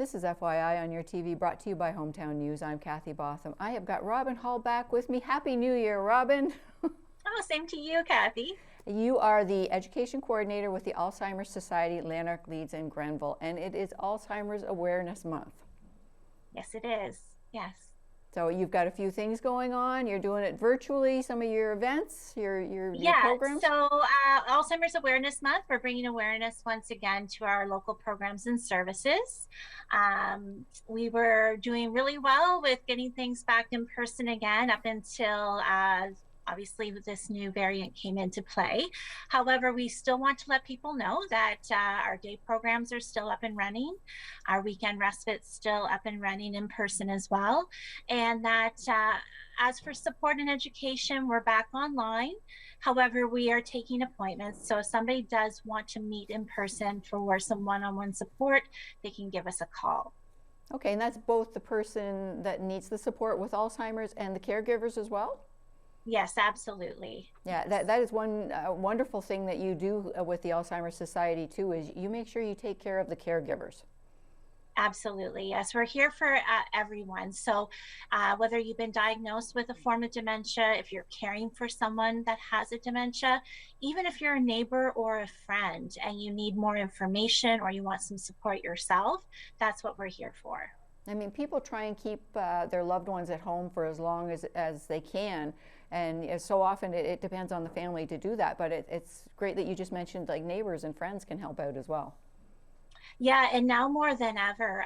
This is FYI on your TV, brought to you by Hometown News. I'm Kathy Botham. I have got Robin Hall back with me. Happy New Year, Robin. Oh, same to you, Kathy. You are the education coordinator with the Alzheimer's Society, Lanark, Leeds, and Grenville, and it is Alzheimer's Awareness Month. Yes, it is. Yes. So you've got a few things going on. You're doing it virtually, some of your events, your programs? So Alzheimer's Awareness Month, we're bringing awareness once again to our local programs and services. We were doing really well with getting things back in person again up until obviously this new variant came into play. However, we still want to let people know that our day programs are still up and running. Our weekend respite's still up and running in person as well. And that as for support and education, we're back online. However, we are taking appointments. So if somebody does want to meet in person for some one-on-one support, they can give us a call. Okay, and that's both the person that needs the support with Alzheimer's and the caregivers as well? Yes, absolutely. Yeah, that is one wonderful thing that you do with the Alzheimer's Society too, is you make sure you take care of the caregivers. Absolutely. Yes, we're here for everyone. So whether you've been diagnosed with a form of dementia, if you're caring for someone that has a dementia, even if you're a neighbor or a friend and you need more information or you want some support yourself, that's what we're here for. I mean, people try and keep their loved ones at home for as long as they can. And so often it depends on the family to do that. But it's great that you just mentioned like neighbors and friends can help out as well. Yeah, and now more than ever,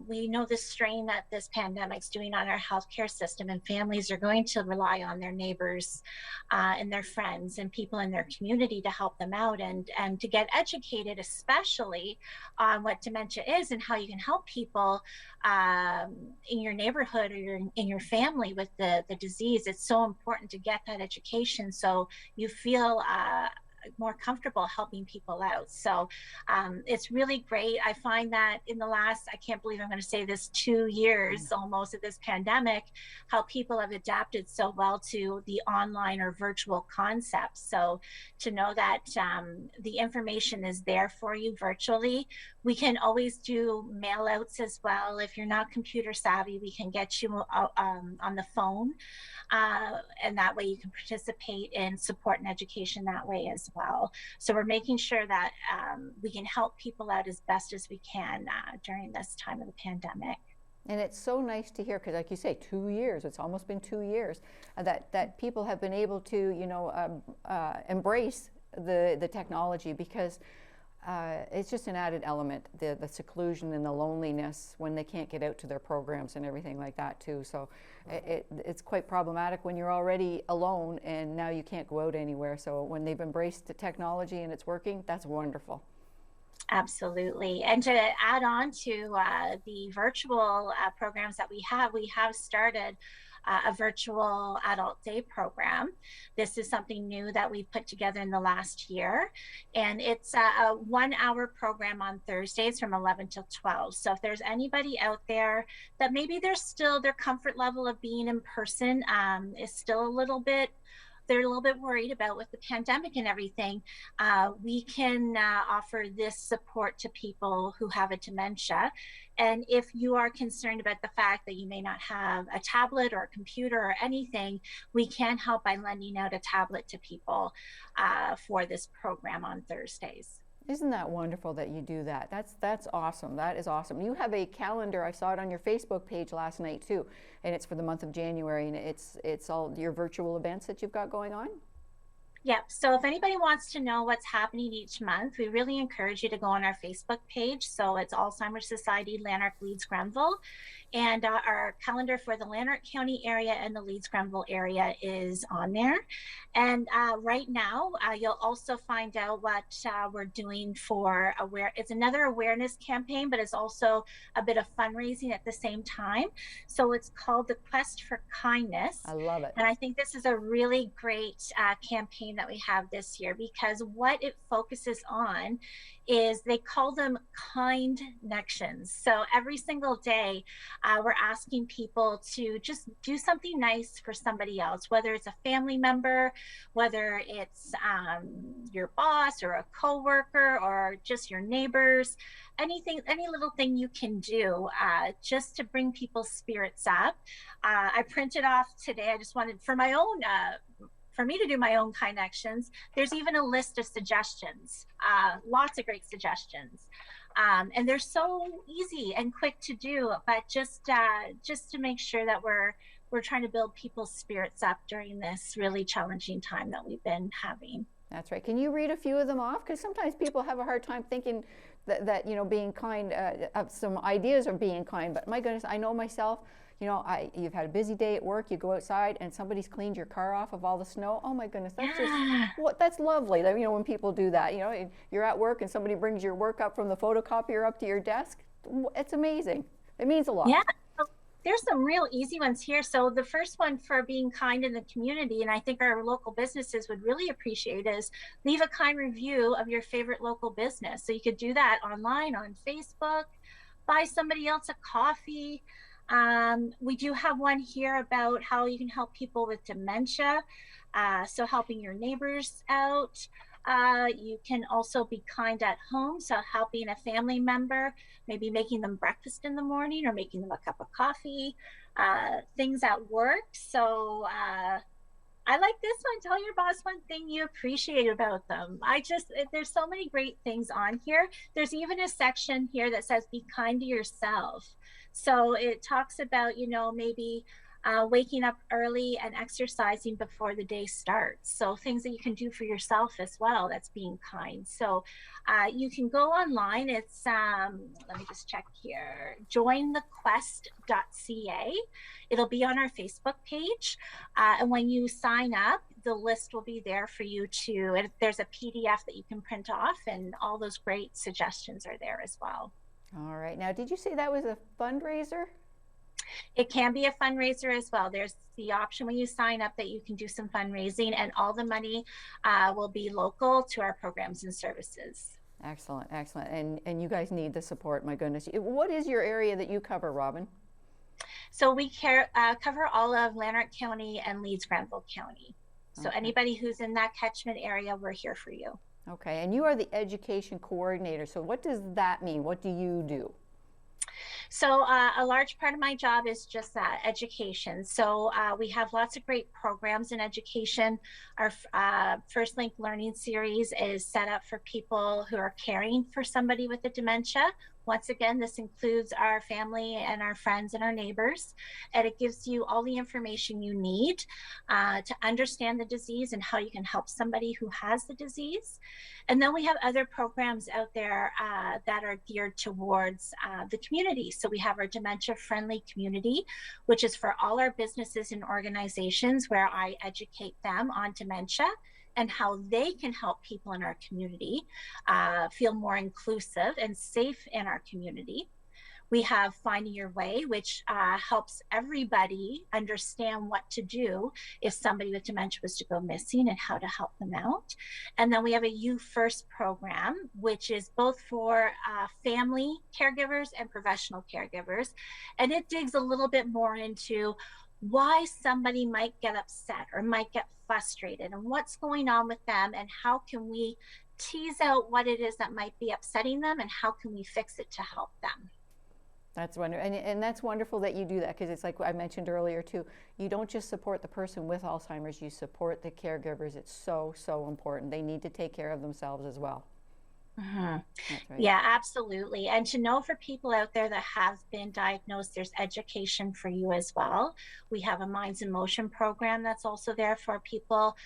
we know the strain that this pandemic's doing on our healthcare system, and families are going to rely on their neighbors and their friends and people in their community to help them out and to get educated, especially on what dementia is and how you can help people in your neighborhood or in your family with the disease. It's so important to get that education so you feel more comfortable helping people out. So it's really great. I find that in the last, I can't believe I'm going to say this, 2 years almost of this pandemic, how people have adapted so well to the online or virtual concepts. So to know that the information is there for you virtually. We can always do mail outs as well. If you're not computer savvy, we can get you on the phone. And that way you can participate in support and education that way as well. So we're making sure that we can help people out as best as we can during this time of the pandemic. And it's so nice to hear, because like you say, 2 years, it's almost been 2 years, that people have been able to, embrace the technology, because it's just an added element, the seclusion and the loneliness when they can't get out to their programs and everything like that too. So it's quite problematic when you're already alone and now you can't go out anywhere. So when they've embraced the technology and it's working, that's wonderful. Absolutely. And to add on to the virtual programs that we have started a virtual adult day program. This is something new that we've put together in the last year. And it's a 1 hour program on Thursdays from 11 till 12. So if there's anybody out there that maybe there's still their comfort level of being in person is still they're a little bit worried about with the pandemic and everything, we can offer this support to people who have a dementia. And if you are concerned about the fact that you may not have a tablet or a computer or anything, we can help by lending out a tablet to people for this program on Thursdays. Isn't that wonderful that you do that? That's awesome. That is awesome. You have a calendar. I saw it on your Facebook page last night too, and it's for the month of January, and it's all your virtual events that you've got going on. Yep. So if anybody wants to know what's happening each month, we really encourage you to go on our Facebook page. So it's Alzheimer's Society, Lanark, Leeds, Grenville. And our calendar for the Lanark County area and the Leeds Grenville area is on there. And right now, you'll also find out what we're doing for it's another awareness campaign, but it's also a bit of fundraising at the same time. So it's called the Quest for Kindness. I love it. And I think this is a really great campaign theme that we have this year, because what it focuses on is, they call them kind connections. So every single day, we're asking people to just do something nice for somebody else, whether it's a family member, whether it's your boss or a coworker or just your neighbors. Anything, any little thing you can do just to bring people's spirits up. I printed off today. I just wanted for my own. For me to do my own connections, there's even a list of suggestions, lots of great suggestions. And they're so easy and quick to do, but just to make sure that we're trying to build people's spirits up during this really challenging time that we've been having. That's right. Can you read a few of them off? Because sometimes people have a hard time thinking that you know, being kind, of some ideas of being kind. But my goodness, I know myself. You know, you've had a busy day at work, you go outside and somebody's cleaned your car off of all the snow. Oh my goodness, that's that's lovely. You know, when people do that, you know, you're at work and somebody brings your work up from the photocopier up to your desk. It's amazing. It means a lot. Yeah. There's some real easy ones here. So the first one for being kind in the community, and I think our local businesses would really appreciate, is leave a kind review of your favorite local business. So you could do that online, on Facebook, buy somebody else a coffee. We do have one here about how you can help people with dementia. So helping your neighbors out. You can also be kind at home. So helping a family member, maybe making them breakfast in the morning or making them a cup of coffee. Things at work. So I like this one. Tell your boss one thing you appreciate about them. There's so many great things on here. There's even a section here that says be kind to yourself. So it talks about, you know, maybe waking up early and exercising before the day starts. So things that you can do for yourself as well. That's being kind. So you can go online. It's, let me just check here, jointhequest.ca. It'll be on our Facebook page. And when you sign up, the list will be there for you to, and there's a PDF that you can print off, and all those great suggestions are there as well. All right. Now, did you say that was a fundraiser? It can be a fundraiser as well. There's the option when you sign up that you can do some fundraising, and all the money will be local to our programs and services. Excellent, excellent. And you guys need the support, my goodness. What is your area that you cover, Robin? So we cover all of Lanark County and Leeds-Granville County. So anybody who's in that catchment area, we're here for you. Okay, and you are the education coordinator. So what does that mean? What do you do? So a large part of my job is just that, education. So we have lots of great programs in education. Our First Link Learning Series is set up for people who are caring for somebody with a dementia. Once again, this includes our family and our friends and our neighbors, and it gives you all the information you need to understand the disease and how you can help somebody who has the disease. And then we have other programs out there that are geared towards the community. So we have our Dementia Friendly Community, which is for all our businesses and organizations, where I educate them on dementia and how they can help people in our community feel more inclusive and safe in our community. We have Finding Your Way, which helps everybody understand what to do if somebody with dementia was to go missing and how to help them out. And then we have a You First program, which is both for family caregivers and professional caregivers. And it digs a little bit more into why somebody might get upset or might get frustrated and what's going on with them, and how can we tease out what it is that might be upsetting them and how can we fix it to help them. That's wonderful, and that's wonderful that you do that, because it's like I mentioned earlier too, you don't just support the person with Alzheimer's, you support the caregivers. It's so, so important. They need to take care of themselves as well. Mm-hmm. That's right. Yeah, absolutely. And to know, for people out there that have been diagnosed, there's education for you as well. We have a Minds in Motion program that's also there for people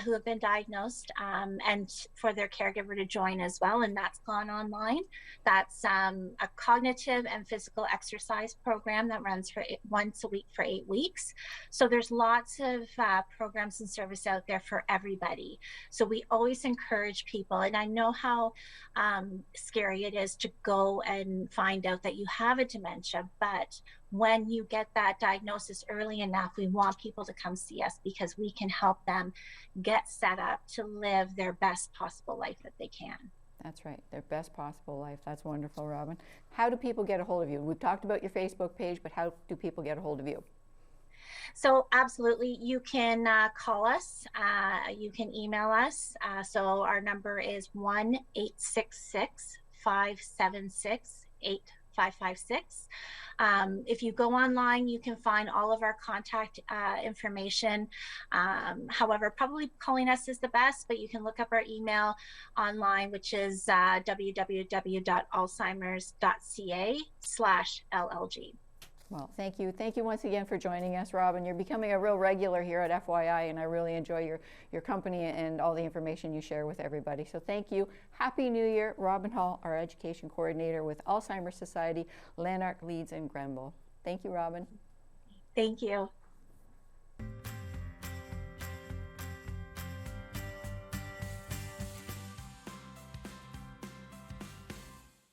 who have been diagnosed, and for their caregiver to join as well. And that's gone online. That's a cognitive and physical exercise program that runs for once a week for 8 weeks. So there's lots of programs and service out there for everybody. So we always encourage people, and I know how scary it is to go and find out that you have a dementia. But when you get that diagnosis early enough, we want people to come see us because we can help them get set up to live their best possible life that they can. That's right, their best possible life. That's wonderful, Robin. How do people get a hold of you? We've talked about your Facebook page, but how do people get a hold of you? So absolutely, you can call us, you can email us. So our number is 1-866-576-8556. If you go online, you can find all of our contact information. However, probably calling us is the best, but you can look up our email online, which is www.alzheimers.ca/LLG. Well, thank you. Thank you once again for joining us, Robin. You're becoming a real regular here at FYI, and I really enjoy your company and all the information you share with everybody. So thank you. Happy New Year. Robin Hall, our education coordinator with Alzheimer's Society, Lanark, Leeds, and Grenville. Thank you, Robin. Thank you.